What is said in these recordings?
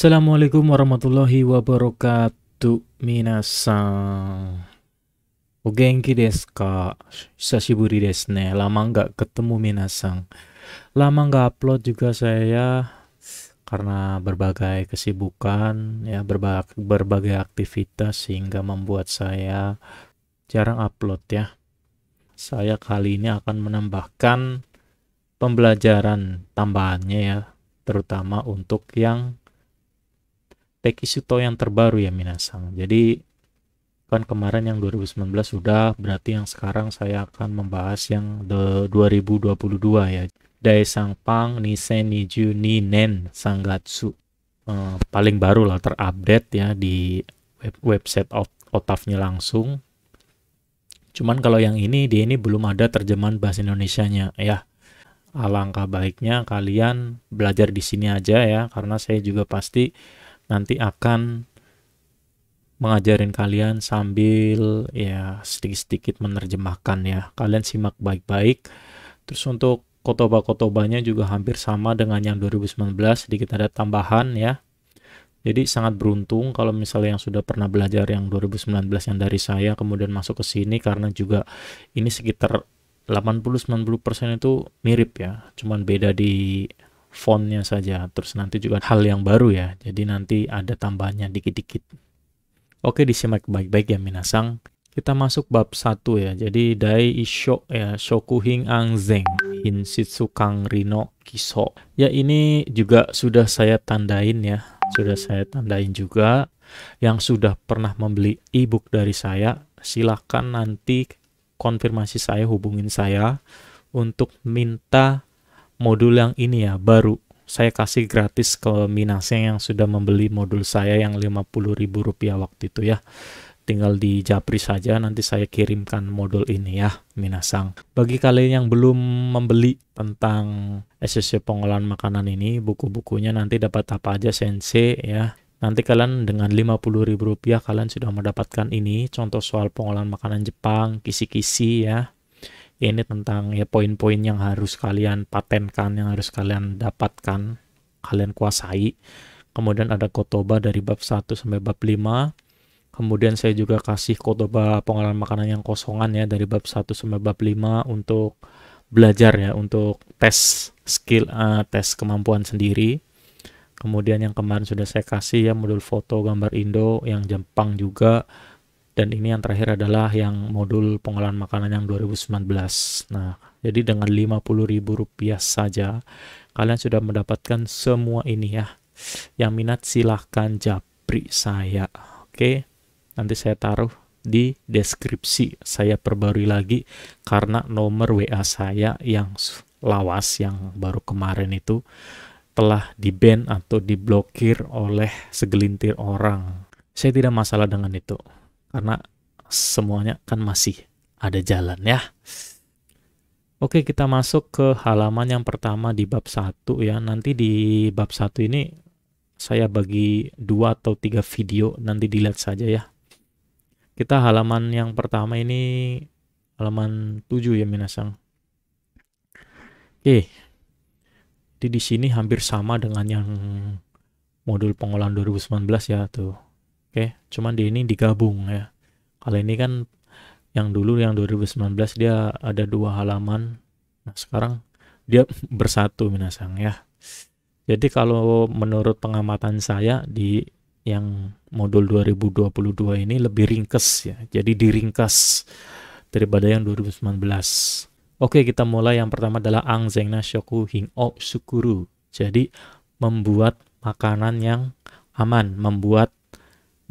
Assalamualaikum warahmatullahi wabarakatuh. Minasan. O genki desu ka? Hisashiburi desu ne. Lama nggak ketemu minasan. Lama nggak upload juga saya karena berbagai kesibukan, ya berbagai aktivitas sehingga membuat saya jarang upload ya. Saya kali ini akan menambahkan pembelajaran tambahannya ya, terutama untuk yang Tekisuto yang terbaru ya Minasang. Jadi kan kemarin yang 2019 sudah, berarti yang sekarang saya akan membahas yang 2022 ya. Daesangpang Nisen Niju Ninen Sangatsu. Paling baru lah, terupdate ya di website OTAF-nya langsung. Cuman kalau yang ini, dia ini belum ada terjemahan bahasa Indonesianya ya. Alangkah baiknya kalian belajar di sini aja ya, karena saya juga pasti nanti akan mengajarin kalian sambil ya sedikit-sedikit menerjemahkan ya. Kalian simak baik-baik. Terus untuk kotoba-kotobanya juga hampir sama dengan yang 2019, sedikit ada tambahan ya. Jadi sangat beruntung kalau misalnya yang sudah pernah belajar yang 2019 yang dari saya kemudian masuk ke sini, karena juga ini sekitar 80-90% itu mirip ya. Cuman beda di fontnya saja. Terus nanti juga hal yang baru ya. Jadi nanti ada tambahannya dikit-dikit. Oke, disimak baik-baik ya Minasang. Kita masuk bab 1 ya. Jadi Dai Isho ya, Shokuhin Anzen Hin Shitsukang Rino Kiso. Ya ini juga sudah saya tandain ya. Sudah saya tandain juga. Yang sudah pernah membeli ebook dari saya, silahkan nanti konfirmasi saya, hubungin saya untuk minta modul yang ini ya, baru. Saya kasih gratis ke Minasang yang sudah membeli modul saya yang Rp50.000 waktu itu ya. Tinggal di Japri saja, nanti saya kirimkan modul ini ya, Minasang. Bagi kalian yang belum membeli tentang SSC pengolahan makanan ini, buku-bukunya nanti dapat apa aja sensei ya. Nanti kalian dengan Rp50.000 kalian sudah mendapatkan ini, contoh soal pengolahan makanan Jepang, kisi-kisi ya. Ini tentang ya poin-poin yang harus kalian patenkan, yang harus kalian dapatkan, kalian kuasai. Kemudian ada kotoba dari bab 1 sampai bab 5. Kemudian saya juga kasih kotoba pengolahan makanan yang kosongan ya dari bab 1 sampai bab 5 untuk belajar ya, untuk tes skill, tes kemampuan sendiri. Kemudian yang kemarin sudah saya kasih ya modul foto gambar Indo yang Jepang juga. Dan ini yang terakhir adalah yang modul pengolahan makanan yang 2019. Nah, jadi dengan Rp50.000 saja kalian sudah mendapatkan semua ini ya. Yang minat silahkan japri saya. Oke. Nanti saya taruh di deskripsi. Saya perbarui lagi karena nomor WA saya yang lawas yang baru kemarin itu telah di-ban atau diblokir oleh segelintir orang. Saya tidak masalah dengan itu karena semuanya kan masih ada jalan ya. Oke, kita masuk ke halaman yang pertama di bab 1 ya. Nanti di bab 1 ini saya bagi 2 atau 3 video, nanti dilihat saja ya. Kita halaman yang pertama ini halaman 7 ya Minasang. Oke. Di sini hampir sama dengan yang modul pengolahan 2019 ya tuh. Oke, cuman di ini digabung ya. Kalau ini kan yang dulu yang 2019 dia ada 2 halaman. Nah, sekarang dia bersatu Minasang ya. Jadi kalau menurut pengamatan saya di yang modul 2022 ini lebih ringkas ya. Jadi diringkas daripada yang 2019. Oke, kita mulai. Yang pertama adalah Anzen na shokuhin o sukuru. Jadi membuat makanan yang aman, membuat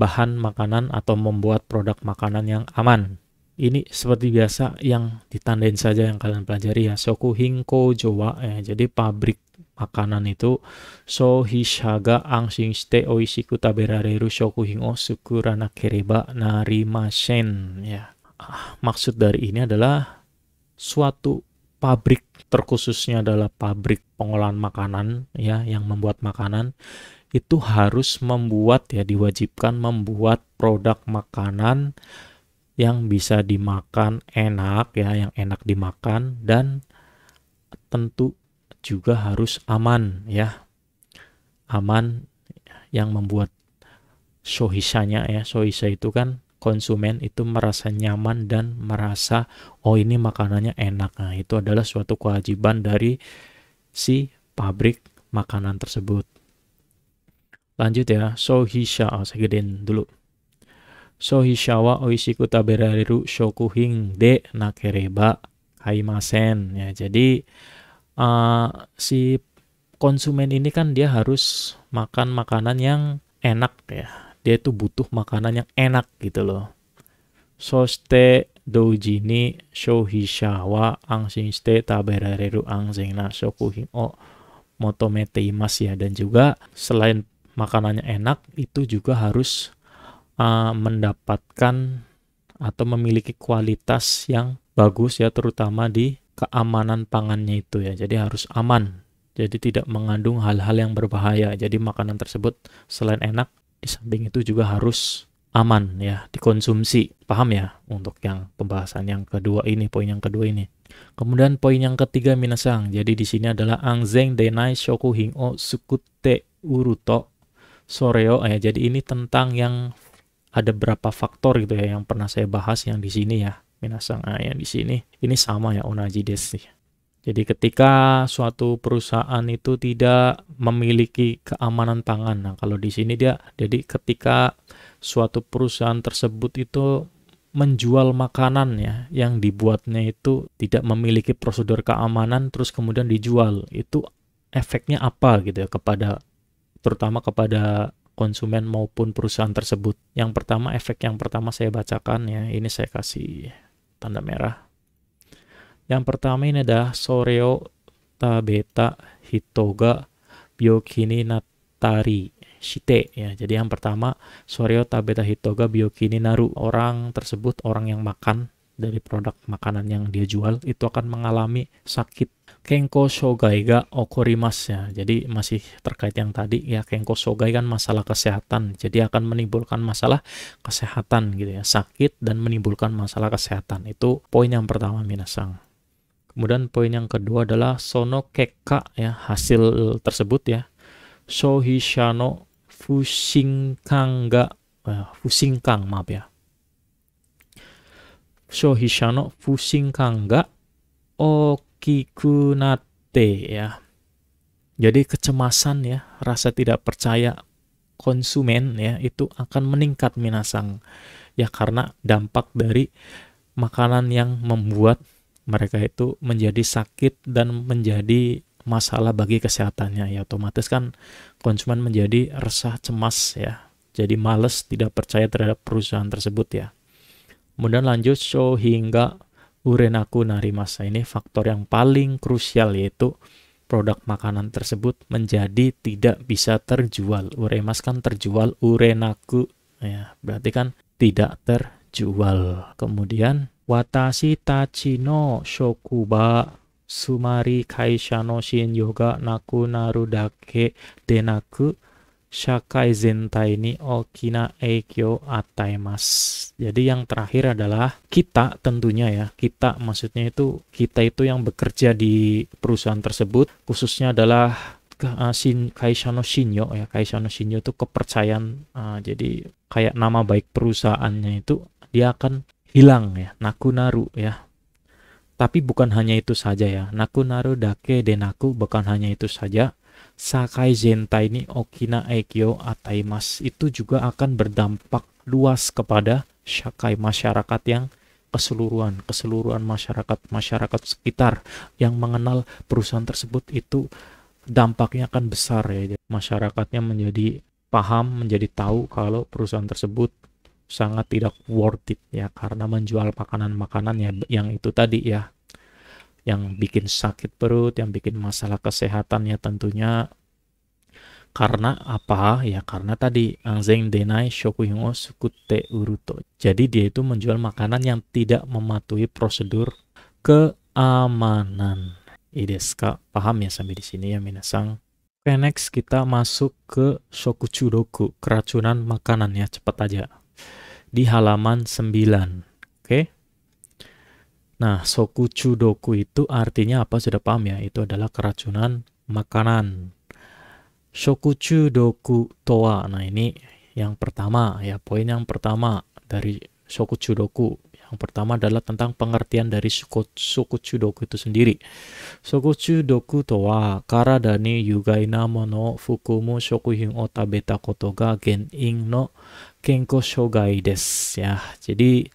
bahan makanan atau membuat produk makanan yang aman. Ini seperti biasa yang ditandain saja yang kalian pelajari ya. Shokuhin kojo wa ya. Jadi pabrik makanan itu Shohisha ga anshin shite oishiku taberareru shokuhin o sukuranakereba narimashen ya. Maksud dari ini adalah suatu pabrik, terkhususnya adalah pabrik pengolahan makanan ya, yang membuat makanan itu harus membuat ya, diwajibkan membuat produk makanan yang bisa dimakan enak ya, yang enak dimakan, dan tentu juga harus aman ya, aman yang membuat shohishanya ya. Shohisha itu kan konsumen itu merasa nyaman dan merasa oh ini makanannya enak. Nah, itu adalah suatu kewajiban dari si pabrik makanan tersebut. Lanjut ya, shohisha. Saya gedein dulu. Shohisha wa oishiku taberareru shokuhin de nakereba kaimasen. Ya, jadi si konsumen ini kan dia harus makan makanan yang enak ya. Dia itu butuh makanan yang enak gitu loh. Soste douji ni shohisha wa anshin shite taberareru anzen na shokuhin o motomete imasu ya. Dan juga selain makanannya enak, itu juga harus mendapatkan atau memiliki kualitas yang bagus ya, terutama di keamanan pangannya itu ya. Jadi harus aman. Jadi tidak mengandung hal-hal yang berbahaya. Jadi makanan tersebut selain enak, di samping itu juga harus aman ya dikonsumsi. Paham ya untuk yang pembahasan yang kedua ini, poin yang kedua ini. Kemudian poin yang ketiga minasang. Jadi di sini adalah angzen denai shokuhin o sukute uruto soreo ya. Jadi ini tentang yang ada berapa faktor gitu ya yang pernah saya bahas yang di sini ya. Minasang, yang di sini ini sama ya, onaji desu. Jadi ketika suatu perusahaan itu tidak memiliki keamanan pangan. Nah, kalau di sini jadi ketika suatu perusahaan tersebut itu menjual makanan ya yang dibuatnya itu tidak memiliki prosedur keamanan terus kemudian dijual, itu efeknya apa gitu ya terutama kepada konsumen maupun perusahaan tersebut. Yang pertama, efek yang pertama saya bacakan ya. Ini saya kasih tanda merah. Yang pertama ini adalah soreo tabeta hitoga byoki ni nattari shite ya. Jadi yang pertama, soreo tabeta hitoga byoki ni naru. Orang tersebut, orang yang makan dari produk makanan yang dia jual itu akan mengalami sakit. Kenko shogai ga okorimasu ya. Jadi masih terkait yang tadi ya, kenko shogai kan masalah kesehatan. Jadi akan menimbulkan masalah kesehatan gitu ya. Sakit dan menimbulkan masalah kesehatan. Itu poin yang pertama minasang. Kemudian poin yang kedua adalah sono kekka ya, hasil tersebut ya. Shohisha no fushinkang ga fushinkang, maaf ya. Shohisha no fushinkang ga okikunate ya. Jadi kecemasan ya, rasa tidak percaya konsumen ya itu akan meningkat minasang. Ya karena dampak dari makanan yang membuat mereka itu menjadi sakit dan menjadi masalah bagi kesehatannya ya. Otomatis kan konsumen menjadi resah, cemas ya. Jadi males, tidak percaya terhadap perusahaan tersebut ya. Kemudian lanjut show hingga urenaku narimasa. Ini faktor yang paling krusial, yaitu produk makanan tersebut menjadi tidak bisa terjual. Uremas kan terjual, urenaku ya, berarti kan tidak terjual. Kemudian watashi tachi no shokuba sumari kaisha no shinyo ga nakunaru dake denaku shakai zentai ni okina eikyo ataimasu. Jadi yang terakhir adalah kita, tentunya ya. Kita maksudnya itu kita itu yang bekerja di perusahaan tersebut, khususnya adalah kaisha no shinyo ya. Kaisha no shinyo itu kepercayaan. Jadi kayak nama baik perusahaannya itu dia akan hilang ya. Nakunaru ya. Tapi bukan hanya itu saja ya. Nakunaru dake denaku, bukan hanya itu saja. Sakai zentai ni okina eikyo ataimasu, itu juga akan berdampak luas kepada shakai, masyarakat yang keseluruhan masyarakat sekitar yang mengenal perusahaan tersebut, itu dampaknya akan besar ya. Masyarakatnya menjadi paham, menjadi tahu kalau perusahaan tersebut sangat tidak worth it ya, karena menjual makanan-makanan ya yang itu tadi ya, yang bikin sakit perut, yang bikin masalah kesehatan ya tentunya. Karena apa? Ya karena tadi anzen denai shokuhin o sukute uruto. Jadi dia itu menjual makanan yang tidak mematuhi prosedur keamanan. Ideska, paham ya sampai di sini ya minasang? Oke, next kita masuk ke shokuchudoku, keracunan makanan ya, cepat aja. Di halaman 9. Oke. Nah, shokuchudoku itu artinya apa? Sudah paham ya? Itu adalah keracunan makanan. Shokuchu doku towa. Nah, ini yang pertama ya, poin yang pertama dari Shokuchu doku. Yang pertama adalah tentang pengertian dari Shokuchu doku itu sendiri. Shokuchu doku towa karada ni yugai na mono fukumu shokuhin o tabeta koto ga genin no kenko shogai desu ya. Jadi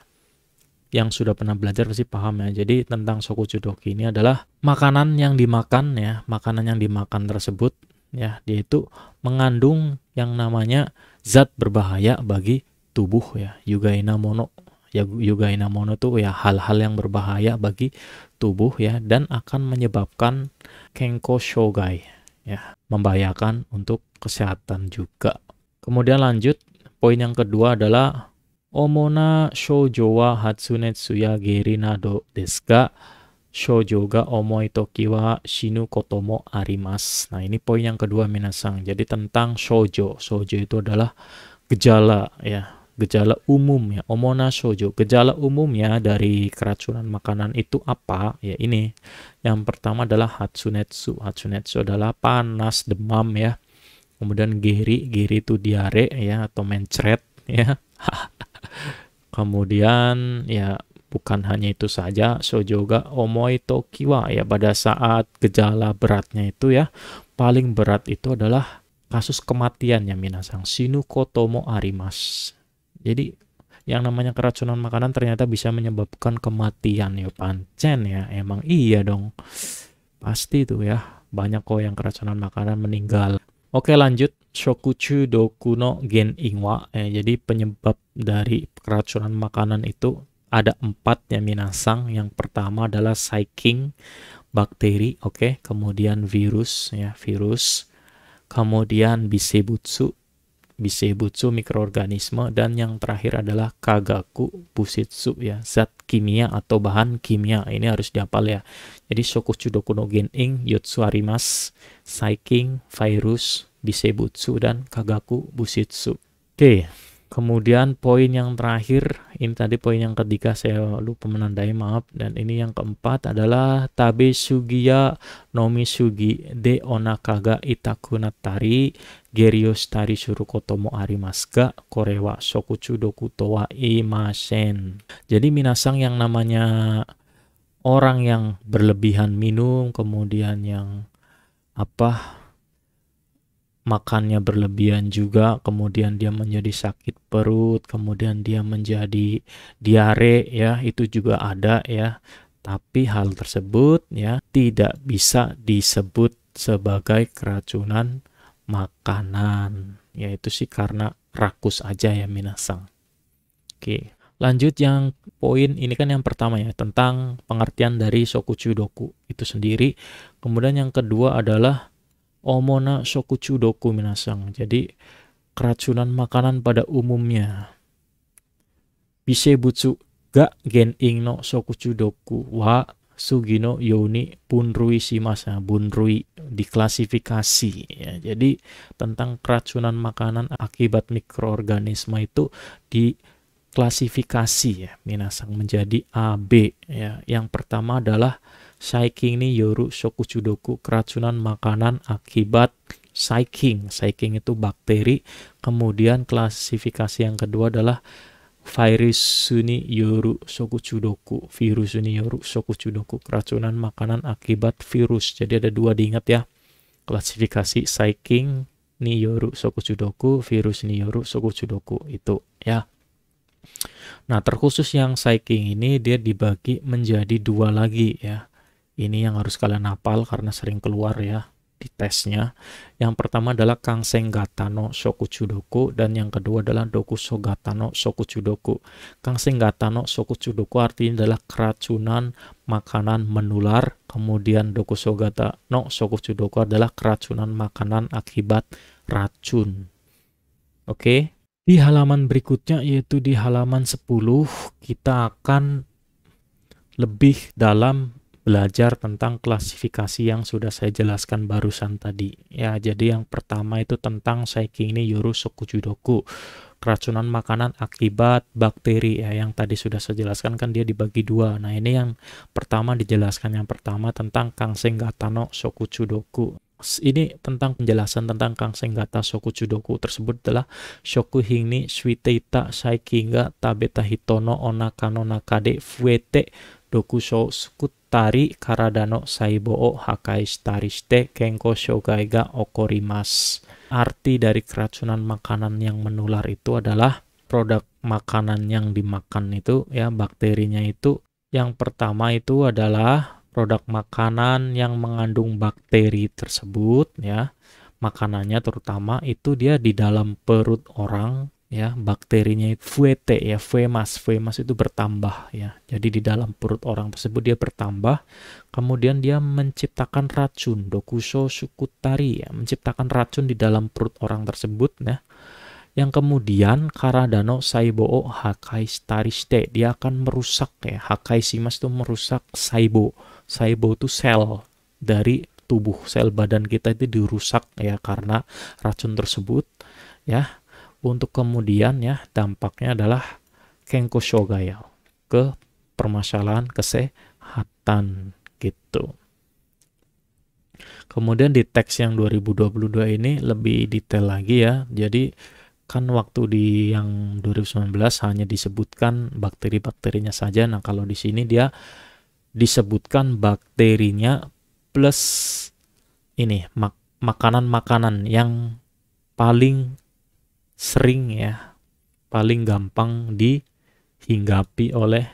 yang sudah pernah belajar pasti paham ya. Jadi tentang Shokuchu doku ini adalah makanan yang dimakan ya, makanan yang dimakan tersebut ya, dia itu mengandung yang namanya zat berbahaya bagi tubuh ya. Yugaina mono ya, yugaina mono itu ya hal-hal yang berbahaya bagi tubuh ya, dan akan menyebabkan kenko shogai ya, membahayakan untuk kesehatan juga. Kemudian lanjut, poin yang kedua adalah omona shoujo wa hatsunetsu ya geri nado desu ga shoujo ga omoi toki wa shinu koto mo arimasu. Nah, ini poin yang kedua minasang. Jadi tentang shoujo. Shoujo itu adalah gejala ya, gejala umum ya. Omona shoujo, gejala umumnya dari keracunan makanan itu apa? Ya ini. Yang pertama adalah hatsunetsu. Hatsunetsu adalah panas, demam ya. Kemudian geri itu diare ya, atau mencret ya. Kemudian ya, bukan hanya itu saja, shoujo ga omoi toki wa ya, pada saat gejala beratnya itu ya, paling berat itu adalah kasus kematian ya minasang. Shinu koto mo arimasu. Jadi yang namanya keracunan makanan ternyata bisa menyebabkan kematian ya, pancen ya, emang iya dong. Pasti tuh ya, banyak kok yang keracunan makanan meninggal. Oke, lanjut. Shokuchu doku no genin wa. Jadi penyebab dari keracunan makanan itu ada 4 ya minasang. Yang pertama adalah saiking, bakteri, oke. Kemudian virus ya, virus. Kemudian bisebutsu, mikroorganisme, dan yang terakhir adalah kagaku bushitsu ya, zat kimia atau bahan kimia. Ini harus dihafal ya. Jadi Shokuchu doku no genin yotsu arimasu, saiking, virus, bisebutsu, dan kagaku bushitsu. Oke. Kemudian poin yang terakhir, ini tadi poin yang ketiga saya lupa menandai, maaf. Dan ini yang keempat adalah tabe sugiya nomi sugi de onaka ga itaku nattari gerioshitari suru koto mo arimasu ga kore wa shokuchu doku to wa imasen. Jadi minasang, yang namanya orang yang berlebihan minum, kemudian yang makannya berlebihan juga, kemudian dia menjadi sakit perut, kemudian dia menjadi diare ya, itu juga ada ya. Tapi hal tersebut ya tidak bisa disebut sebagai keracunan makanan. Yaitu sih karena rakus aja ya minasang. Oke, lanjut yang poin ini kan yang pertama ya, tentang pengertian dari Shokuchu doku itu sendiri. Kemudian yang kedua adalah omona shokuchu doku minasang. Jadi keracunan makanan pada umumnya. Bisebutsu ga genin no shokuchu doku wa sugino yoni bunrui shimasu. Bunrui diklasifikasi ya. Jadi tentang keracunan makanan akibat mikroorganisme itu diklasifikasi ya minasang menjadi A, B ya. Yang pertama adalah saiking ni yoru shokuchu doku, keracunan makanan akibat saiking. Saiking itu bakteri. Kemudian klasifikasi yang kedua adalah virus ni yoru shokuchu doku. Virus ni yoru shokuchu doku, keracunan makanan akibat virus. Jadi ada 2 diingat ya. Klasifikasi saiking ni yoru shokuchu doku, virus ni yoru shokuchu doku itu ya. Nah, terkhusus yang saiking ini dia dibagi menjadi 2 lagi ya. Ini yang harus kalian hafal karena sering keluar ya di tesnya. Yang pertama adalah kansengata no shokuchu doku, dan yang kedua adalah dokusogata no shokuchu doku. Kansengata no shokuchu doku artinya adalah keracunan makanan menular. Kemudian dokusogata no shokuchu doku adalah keracunan makanan akibat racun. Oke. Di halaman berikutnya, yaitu di halaman 10, kita akan lebih dalam belajar tentang klasifikasi yang sudah saya jelaskan barusan tadi ya. Jadi yang pertama itu tentang saiking ni yoru shokuchu doku, keracunan makanan akibat bakteri ya, yang tadi sudah saya jelaskan kan dia dibagi 2. Nah, ini yang pertama dijelaskan, yang pertama tentang kansengata no shokuchu doku. Ini tentang penjelasan tentang Kang Senggata Shoku Chudoku tersebut adalah Shoku Hingni Suiteita Saikinga Tabeta Hitono Onaka no Nakade Fuete Dokusho Sukutari Karadano Saiboo Hakai Starishite Kenko Shogai ga Okorimas. Arti dari keracunan makanan yang menular itu adalah produk makanan yang dimakan itu ya, bakterinya itu yang pertama itu adalah produk makanan yang mengandung bakteri tersebut ya, makanannya terutama itu dia di dalam perut orang ya, bakterinya itu fuete ya, fuemas itu bertambah ya, jadi di dalam perut orang tersebut dia bertambah, kemudian dia menciptakan racun, dokusho sukutari ya, menciptakan racun di dalam perut orang tersebut ya, yang kemudian karadano saiboo hakai starishite, dia akan merusak ya, hakai shimas itu merusak saibo itu sel dari tubuh, sel badan kita itu dirusak ya karena racun tersebut ya, untuk kemudian ya dampaknya adalah kenko shogaya, ke permasalahan kesehatan gitu. Kemudian di teks yang 2022 ini lebih detail lagi ya, jadi kan waktu di yang 2019 hanya disebutkan bakteri-bakterinya saja. Nah, kalau di sini dia disebutkan bakterinya plus ini makanan-makanan yang paling sering ya, paling gampang dihinggapi oleh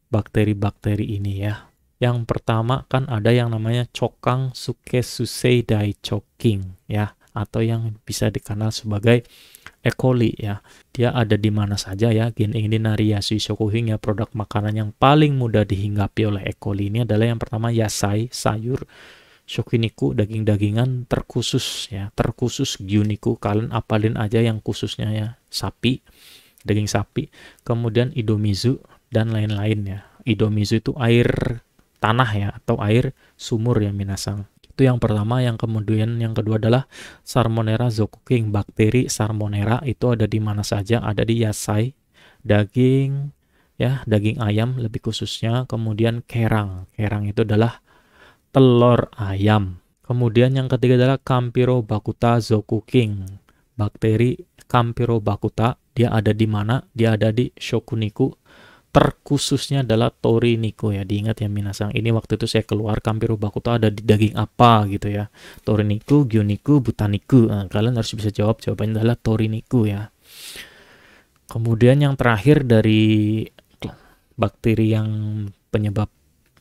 bakteri-bakteri ini ya. Yang pertama kan ada yang namanya Chokang Sukesusei Dai Choking ya, atau yang bisa dikenal sebagai E. coli ya. Dia ada di mana saja ya. Gen ini Nariyasu Shokuhin ya, produk makanan yang paling mudah dihinggapi oleh E. coli ini adalah yang pertama yasai, sayur, shokiniku, daging-dagingan terkhusus ya, terkhusus gyuniku, kalian apalin aja yang khususnya ya, sapi, daging sapi, kemudian idomizu dan lain-lain ya. Idomizu itu air tanah ya, atau air sumur ya minasang. Itu yang pertama. Yang kemudian yang kedua adalah Salmonella zokuking. Bakteri Salmonella itu ada di mana saja? Ada di yasai, daging ya, daging ayam lebih khususnya, kemudian kerang. Kerang itu adalah telur ayam. Kemudian yang ketiga adalah Campylobacter zokuking. Bakteri Campylobacter, dia ada di mana? Dia ada di shokuniku. Terkhususnya adalah toriniku ya, diingat ya minasang, ini waktu itu saya keluar Campylobacter ada di daging apa gitu ya, toriniku, gyuniku, butaniku. Nah, kalian harus bisa jawab, jawabannya adalah toriniku ya. Kemudian yang terakhir dari bakteri yang penyebab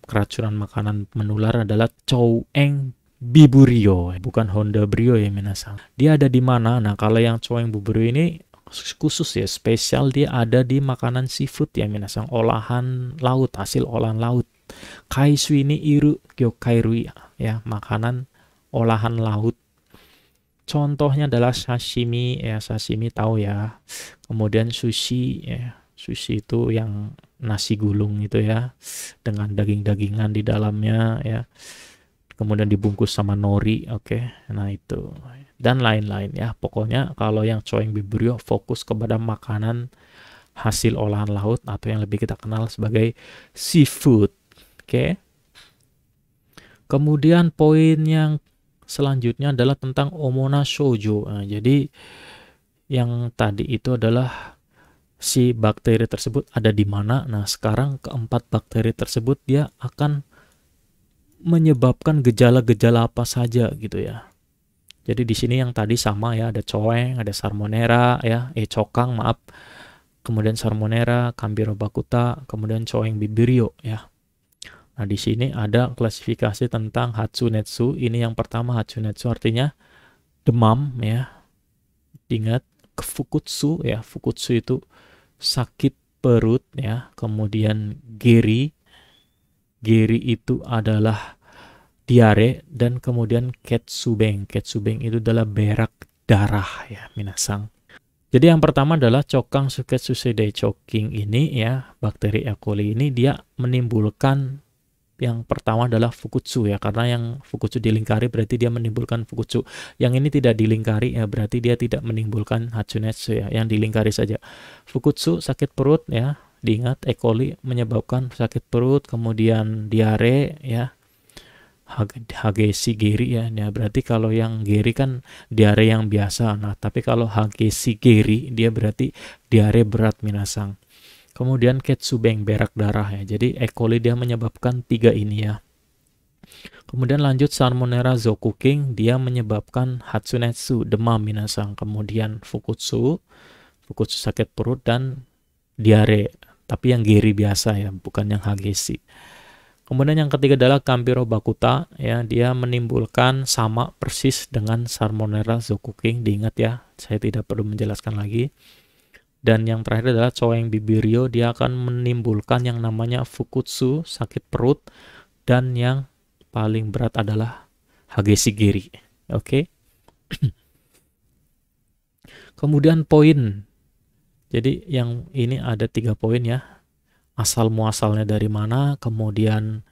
keracunan makanan menular adalah Choueng biburio, bukan Honda Brio ya minasang. Dia ada di mana? Nah, kalau yang Choueng biburio ini khusus ya, spesial, dia ada di makanan seafood ya minasang, olahan laut, hasil olahan laut. Kaisui ni iru gyokairui ya, makanan olahan laut. Contohnya adalah sashimi ya, sashimi tahu ya. Kemudian sushi ya, sushi itu yang nasi gulung itu ya, dengan daging-dagingan di dalamnya ya. Kemudian dibungkus sama nori, oke. Nah itu dan lain-lain ya. Pokoknya kalau yang Choueng biburio fokus kepada makanan hasil olahan laut atau yang lebih kita kenal sebagai seafood, oke. Kemudian poin yang selanjutnya adalah tentang omona shoujo. Nah, jadi yang tadi itu adalah si bakteri tersebut ada di mana. Nah, sekarang keempat bakteri tersebut dia akan menyebabkan gejala-gejala apa saja gitu ya. Jadi di sini yang tadi sama ya, ada Choueng, ada Salmonella ya, Chokang maaf. Kemudian Salmonella, Campylobacter, kemudian Choueng biburio ya. Nah, di sini ada klasifikasi tentang Hatsunetsu. Ini yang pertama Hatsunetsu artinya demam ya. Ingat Fukutsu ya, Fukutsu itu sakit perut ya. Kemudian Geri itu adalah diare, dan kemudian ketsubeng itu adalah berak darah ya minasang. Jadi yang pertama adalah Chokang Suketsusei Dai Choking ini ya, bakteri E. coli ini dia menimbulkan, yang pertama adalah Fukutsu ya, karena yang Fukutsu dilingkari berarti dia menimbulkan Fukutsu. Yang ini tidak dilingkari ya, berarti dia tidak menimbulkan Hatsunetsu ya, yang dilingkari saja. Fukutsu sakit perut ya, diingat E. coli menyebabkan sakit perut, kemudian diare ya, Hageshi geri ya. Nah, berarti kalau yang geri kan diare yang biasa. Nah, tapi kalau hageshi geri dia berarti diare berat minasang. Kemudian ketsubeng, berak darah ya. Jadi E. coli dia menyebabkan 3 ini ya. Kemudian lanjut Salmonella Zokuking, dia menyebabkan Hatsunetsu, demam minasang. Kemudian Fukutsu sakit perut dan diare. Tapi yang geri biasa ya, bukan yang hageshi. Kemudian yang ketiga adalah Campylobacter ya, dia menimbulkan sama persis dengan Salmonella Zokuking. Diingat ya, saya tidak perlu menjelaskan lagi. Dan yang terakhir adalah Coeng Bibirio, dia akan menimbulkan yang namanya Fukutsu, sakit perut, dan yang paling berat adalah hageshi geri. Oke. Kemudian poin. Jadi yang ini ada 3 poin ya. Asal muasalnya dari mana, kemudian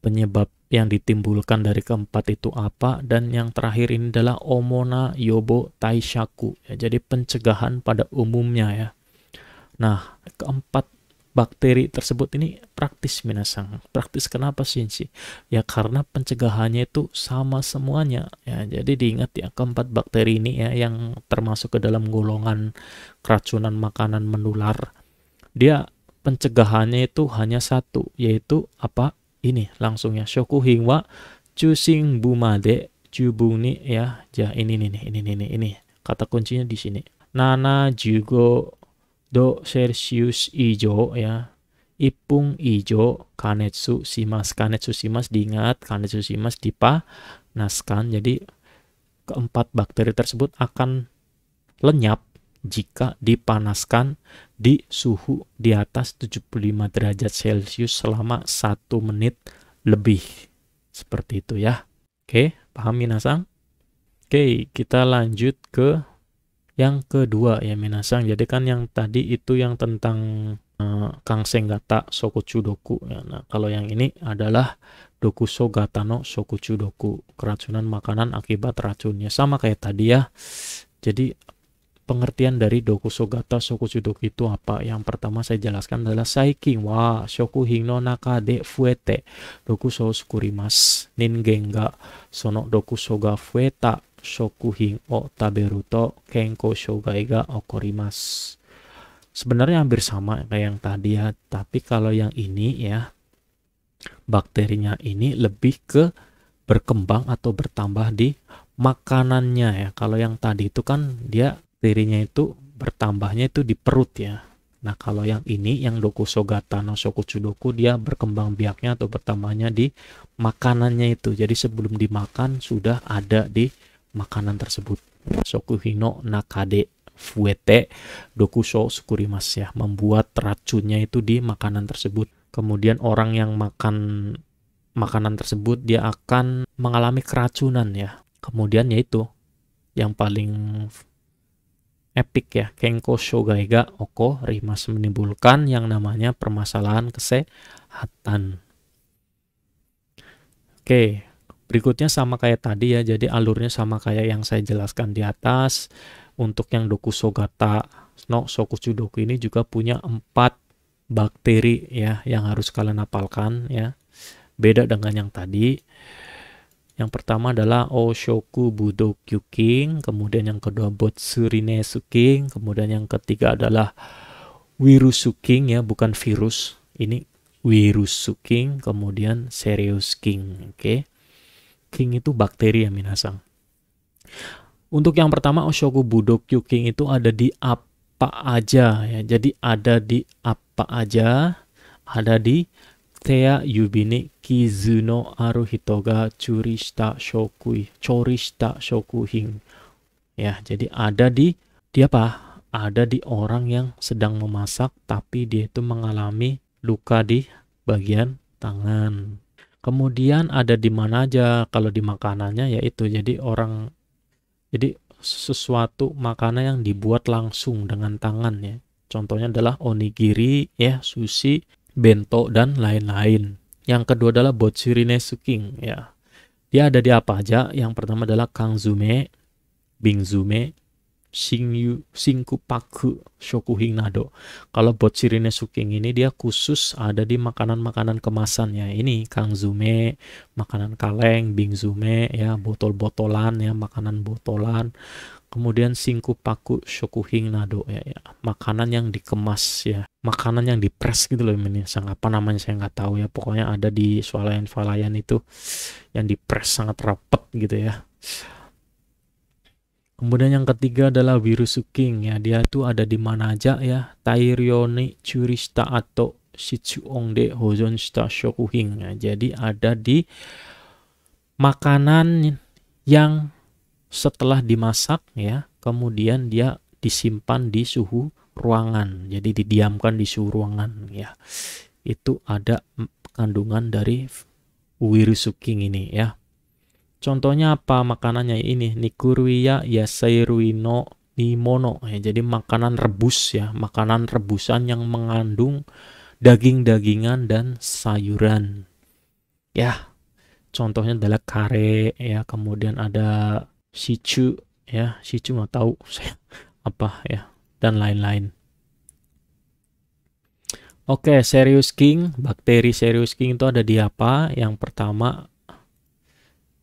penyebab yang ditimbulkan dari keempat itu apa, dan yang terakhir ini adalah Omona Yobo Taishaku ya, jadi pencegahan pada umumnya ya. Nah, keempat bakteri tersebut ini praktis minasang. Praktis kenapa sih? Ya karena pencegahannya itu sama semuanya ya. Jadi diingat ya, keempat bakteri ini ya yang termasuk ke dalam golongan keracunan makanan menular. Dia pencegahannya itu hanya satu, yaitu apa? Ini langsung ya, Shokuhin wa chusing bumade jubuni ya. Ini. Kata kuncinya di sini. Nana jugo do Celsius ijo ya. Ipung ijo kanetsu shimasu. Kanetsu shimasu diingat, kanetsu shimasu dipanaskan. Jadi keempat bakteri tersebut akan lenyap jika dipanaskan di suhu di atas 75 derajat Celcius selama 1 menit lebih. Seperti itu ya. Oke, paham minasang? Oke, kita lanjut ke yang kedua ya minasang. Jadi kan yang tadi itu yang tentang Kangsengata Sokuchu Doku ya. Nah, kalau yang ini adalah Dokuso Gata no Sokuchu Doku, keracunan makanan akibat racunnya. Sama kayak tadi ya. Jadi pengertian dari Dokuso Gata Sokuchu Doku itu apa? Yang pertama saya jelaskan adalah Saikin wa shokuhin no naka de fuete Dokuso sukurimasu. Ningen ga sono Dokuso ga fueta shokuhin o taberu to kenko shogai ga okorimasu. Sebenarnya hampir sama kayak yang tadi ya, tapi kalau yang ini ya, bakterinya ini lebih ke berkembang atau bertambah di makanannya ya. Kalau yang tadi itu kan dia bakterinya itu bertambahnya itu di perut ya. Nah, kalau yang ini yang Dokuso Gata no Sokuchu Doku, dia berkembang biaknya atau bertambahnya di makanannya itu. Jadi sebelum dimakan sudah ada di makanan tersebut. Shokuhino nakade fuete Dokuso sukurimasu ya, membuat racunnya itu di makanan tersebut. Kemudian orang yang makan makanan tersebut dia akan mengalami keracunan ya. Kemudian yaitu yang paling epic ya, kenko shogai ga okorimasu, menimbulkan yang namanya permasalahan kesehatan. Oke, berikutnya sama kayak tadi ya, jadi alurnya sama kayak yang saya jelaskan di atas. Untuk yang Dokuso Gata no Sokuchu Doku ini juga punya 4 bakteri ya yang harus kalian hafalkan ya. Beda dengan yang tadi. Yang pertama adalah Oshoku Budokyuking, kemudian yang kedua Botsurine Suking, kemudian yang ketiga adalah Wirusuking ya, bukan virus. Ini Wirusuking, kemudian Serious King. Oke. King itu bakteri ya minasang. Untuk yang pertama Oshoku Budokyuking itu ada di apa aja ya. Jadi ada di apa aja? Ada di Teya Yubini Kizuno Aru Hitoga Chorishita Shokuhin. Ya, jadi ada di apa? Ada di orang yang sedang memasak tapi dia itu mengalami luka di bagian tangan. Kemudian ada di mana aja? Kalau di makanannya yaitu jadi sesuatu makanan yang dibuat langsung dengan tangan ya. Contohnya adalah onigiri ya, sushi, bento dan lain-lain. Yang kedua adalah Botsurine Suking ya. Dia ada di apa aja? Yang pertama adalah Kangzume, Bingzume, Shinku-paku shokuhin nado. Kalau botsuri nesuking ini dia khusus ada di makanan-makanan kemasan ya. Ini kangzume, makanan kaleng, bingzume ya, botol-botolan ya, makanan botolan. Kemudian shinku-paku shokuhin nado ya, makanan yang dikemas ya, makanan yang dipres gitu loh ini. Sang apa namanya saya nggak tahu ya. Pokoknya ada di swalayan-swalayan itu yang dipres sangat rapet gitu ya. Kemudian yang ketiga adalah wirusuking ya, dia itu ada di mana aja ya, tairioni churista atau shichuongde hozon shita shokuhin ya. Jadi ada di makanan yang setelah dimasak ya, kemudian dia disimpan di suhu ruangan. Jadi didiamkan di suhu ruangan ya. Itu ada kandungan dari wirusuking ini ya. Contohnya apa makanannya ini? Nikuruya yasairui no nimono ya. Jadi makanan rebus ya, makanan rebusan yang mengandung daging-dagingan dan sayuran. Ya, contohnya adalah kare ya, kemudian ada shichu ya, shichu nggak tahu saya apa ya, dan lain-lain. Oke, serious king, bakteri serious king itu ada di apa? Yang pertama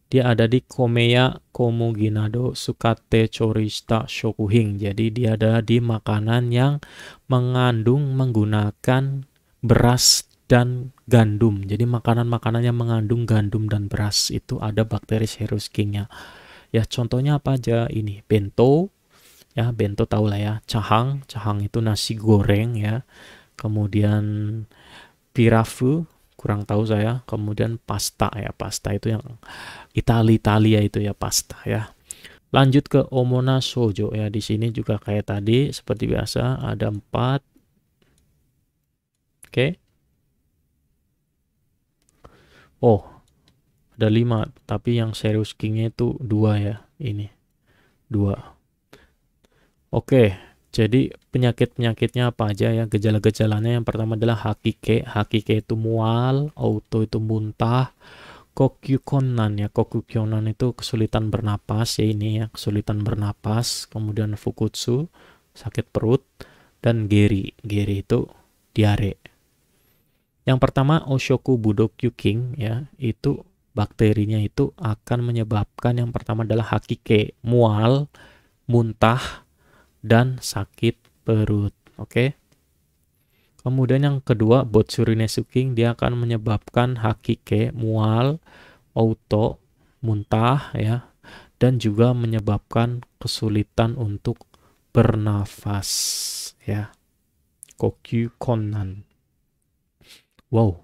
dia ada di Komeya Komuginado Sukate Chorista Shokuhin. Jadi dia ada di makanan yang menggunakan beras dan gandum. Jadi makanan-makanan yang mengandung gandum dan beras itu ada bakteri serious king-nya. Ya contohnya apa aja ini? Bento, ya bento tahu lah ya. Cahang itu nasi goreng ya. Kemudian pirafu, kurang tahu saya. Kemudian pasta ya, pasta itu yang Italia itu ya, pasta ya. Lanjut ke omona sojo ya, di sini juga kayak tadi seperti biasa ada 4. Oke. Oh, ada 5, tapi yang serious king-nya itu 2 ya, ini 2. Oke, jadi penyakit-penyakitnya apa aja ya, gejala-gejalanya yang pertama adalah hakike itu mual, auto itu muntah, kokyukonan ya, kokyukonan itu kesulitan bernapas ya, ini ya kesulitan bernapas, kemudian fukutsu sakit perut, dan geri itu diare. Yang pertama Oshoku Budokyuking ya, itu bakterinya itu akan menyebabkan yang pertama adalah hakike, mual, muntah, dan sakit perut. Oke. Kemudian yang kedua Botsuri nesuking, dia akan menyebabkan hakike, mual, auto, muntah ya, dan juga menyebabkan kesulitan untuk bernafas ya. Kokyukonan. Wow.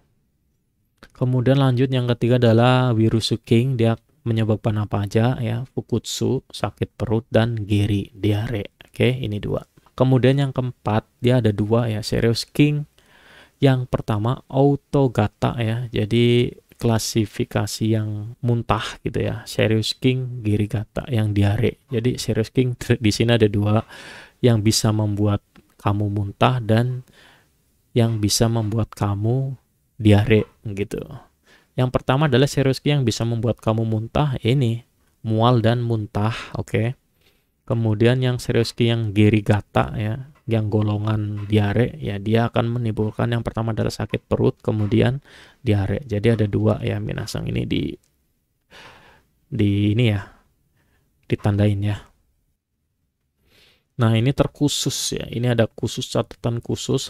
Kemudian lanjut yang ketiga adalah wirusuking, dia menyebabkan apa aja ya, fukutsu sakit perut, dan geri diare. Oke, ini 2. Kemudian yang keempat dia ada 2 ya, serious king. Yang pertama autogata ya, jadi klasifikasi yang muntah gitu ya, serious king, geri gata yang diare. Jadi serious king di sini ada 2, yang bisa membuat kamu muntah dan yang bisa membuat kamu diare gitu. Yang pertama adalah serious king yang bisa membuat kamu muntah, ini mual dan muntah. Oke. Kemudian yang serious king yang geri gata ya, yang golongan diare ya, dia akan menimbulkan yang pertama adalah sakit perut, kemudian diare. Jadi ada 2 ya minasang, ini di ini ya ditandain ya. Nah ini terkhusus ya, ini ada khusus, catatan khusus.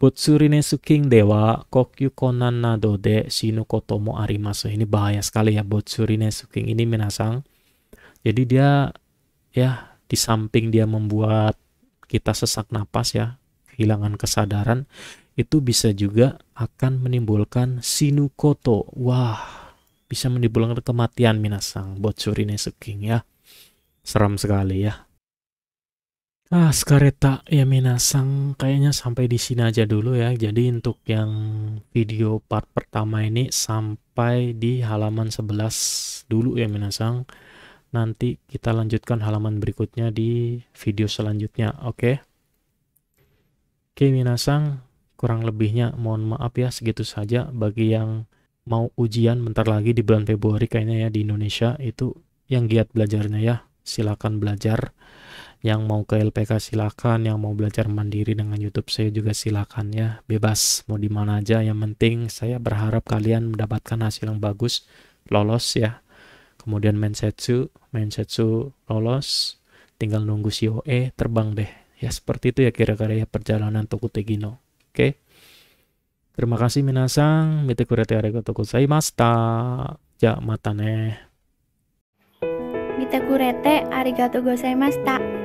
Botsuri nesuking dewa kokyukonan nado de shinu koto mo arimasu. Ini bahaya sekali ya Botsuri nesuking ini minasang. Jadi dia ya di samping dia membuat kita sesak napas ya, kehilangan kesadaran, itu bisa juga akan menimbulkan sinukoto. Wah, bisa menimbulkan kematian minasang Botsuri nesuking ya. Seram sekali ya. Sekareta ya minasang, kayaknya sampai di sini aja dulu ya. Jadi untuk yang video part pertama ini sampai di halaman 11 dulu ya minasang. Nanti kita lanjutkan halaman berikutnya di video selanjutnya. Oke minasang, kurang lebihnya mohon maaf ya, segitu saja. Bagi yang mau ujian bentar lagi di bulan Februari kayaknya ya di Indonesia, itu yang giat belajarnya ya, silakan belajar. Yang mau ke LPK silakan, yang mau belajar mandiri dengan YouTube saya juga silakan ya, bebas mau di mana aja. Yang penting saya berharap kalian mendapatkan hasil yang bagus, lolos ya. Kemudian Mensetsu lolos, tinggal nunggu COE terbang deh. Ya seperti itu ya kira-kira ya perjalanan Tokutegino. Oke. Terima kasih minasang, mite kurete arigatou gozaimashita. Ja, mata ne. 見てくれてありがとうございました。